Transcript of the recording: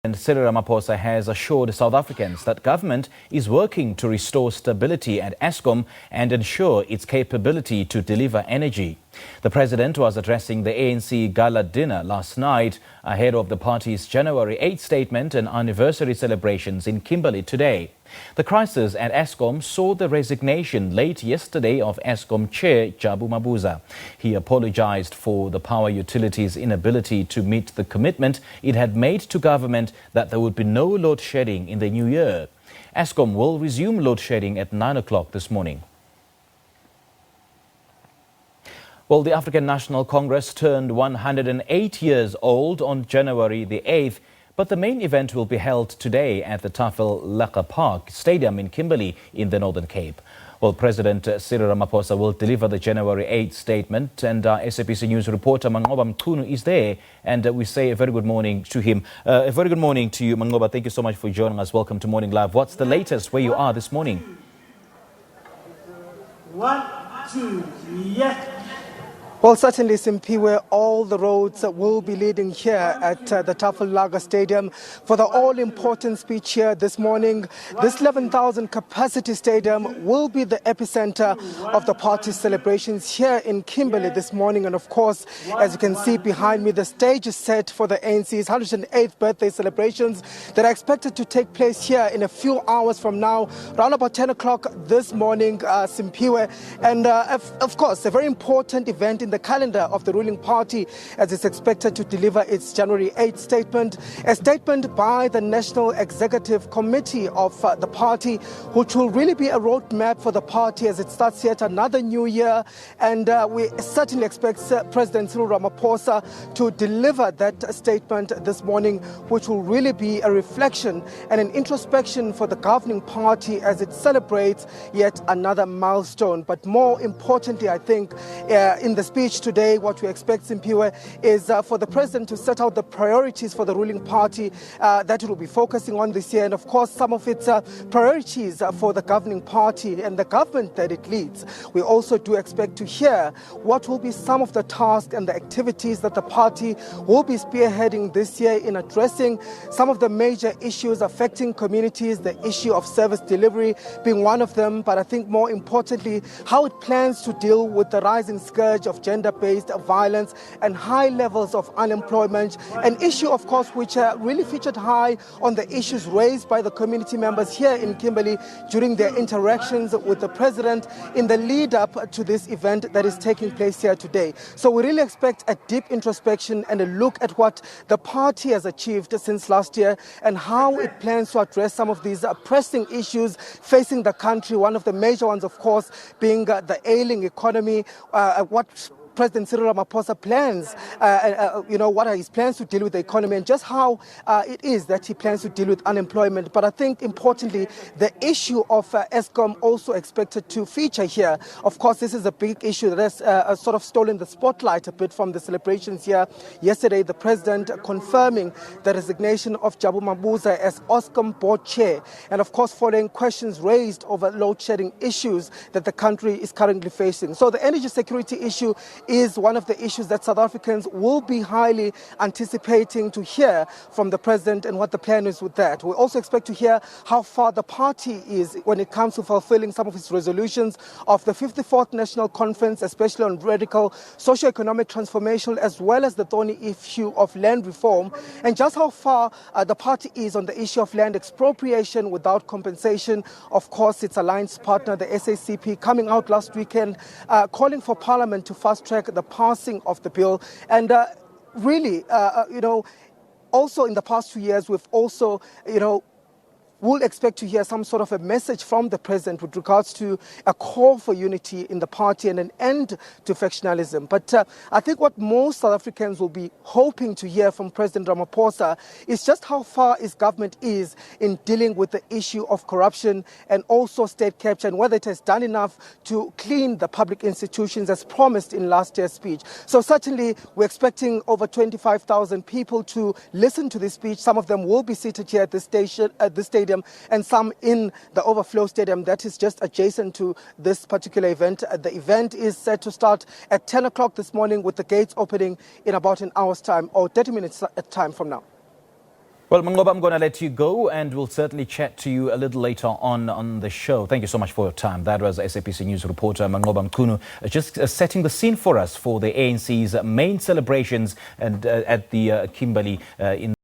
And Cyril Ramaphosa has assured South Africans that government is working to restore stability at Eskom and ensure its capability to deliver energy. The president was addressing the ANC gala dinner last night ahead of the party's January 8 statement and anniversary celebrations in Kimberley today. The crisis at Eskom saw the resignation late yesterday of Eskom Chair Jabu Mabuza. He apologized for the power utility's inability to meet the commitment it had made to government that there would be no load shedding in the new year. Eskom will resume load shedding at 9 o'clock this morning. Well, the African National Congress turned 108 years old on January the 8th, but the main event will be held today at the Tafel Lager Park Stadium in Kimberley in the Northern Cape. Well, President Cyril Ramaphosa will deliver the January 8th statement, and SABC News reporter Manqoba Mchunu is there, and we say a very good morning to him. A very good morning to you, Manqoba. Thank you so much for joining us. Welcome to Morning Live. What's the latest where you are this morning? 1, 2, 3. Well, certainly, Simpiwe, all the roads will be leading here at the Tafel Lager Stadium for the all-important speech here this morning. This 11,000 capacity stadium will be the epicenter of the party's celebrations here in Kimberley this morning. And of course, as you can see behind me, the stage is set for the ANC's 108th birthday celebrations that are expected to take place here in a few hours from now, around about 10 o'clock this morning, Simpiwe. And of course, a very important event in the calendar of the ruling party, as it's expected to deliver its January 8th statement, a statement by the National Executive Committee of the party, which will really be a roadmap for the party as it starts yet another new year. And we certainly expect President Cyril Ramaphosa to deliver that statement this morning, which will really be a reflection and an introspection for the governing party as it celebrates yet another milestone. But more importantly, I think, in the speech today, what we expect, Simpiwe, is for the president to set out the priorities for the ruling party that it will be focusing on this year, and of course some of its priorities for the governing party and the government that it leads. We also do expect to hear what will be some of the tasks and the activities that the party will be spearheading this year in addressing some of the major issues affecting communities, the issue of service delivery being one of them, but I think more importantly, how it plans to deal with the rising scourge of gender-based violence and high levels of unemployment, an issue, of course, which really featured high on the issues raised by the community members here in Kimberley during their interactions with the president in the lead-up to this event that is taking place here today. So we really expect a deep introspection and a look at what the party has achieved since last year and how it plans to address some of these pressing issues facing the country, one of the major ones, of course, being the ailing economy, what President Cyril Ramaphosa plans, what are his plans to deal with the economy and just how it is that he plans to deal with unemployment. But I think importantly, the issue of Eskom also expected to feature here. Of course, this is a big issue that has sort of stolen the spotlight a bit from the celebrations here. Yesterday, the president confirming the resignation of Jabu Mabuza as Eskom board chair. And of course, following questions raised over load shedding issues that the country is currently facing. So the energy security issue is one of the issues that South Africans will be highly anticipating to hear from the president and what the plan is with that. We also expect to hear how far the party is when it comes to fulfilling some of its resolutions of the 54th National Conference, especially on radical socio-economic transformation, as well as the thorny issue of land reform, and just how far the party is on the issue of land expropriation without compensation. Of course, its alliance partner, the SACP, coming out last weekend calling for Parliament to fast-track the passing of the bill. And really, also in the past 2 years, we've also, we'll expect to hear some sort of a message from the president with regards to a call for unity in the party and an end to factionalism. But I think what most South Africans will be hoping to hear from President Ramaphosa is just how far his government is in dealing with the issue of corruption and also state capture, and whether it has done enough to clean the public institutions as promised in last year's speech. So certainly we're expecting over 25,000 people to listen to this speech. Some of them will be seated here at this stadium, and some in the overflow stadium that is just adjacent to this particular event. The event is set to start at 10 o'clock this morning with the gates opening in about an hour's time or 30 minutes time from now. Well, Manqoba, I'm going to let you go, and we'll certainly chat to you a little later on the show. Thank you so much for your time. That was SABC News reporter Manqoba Mchunu, just setting the scene for us for the ANC's main celebrations and at the Kimberley in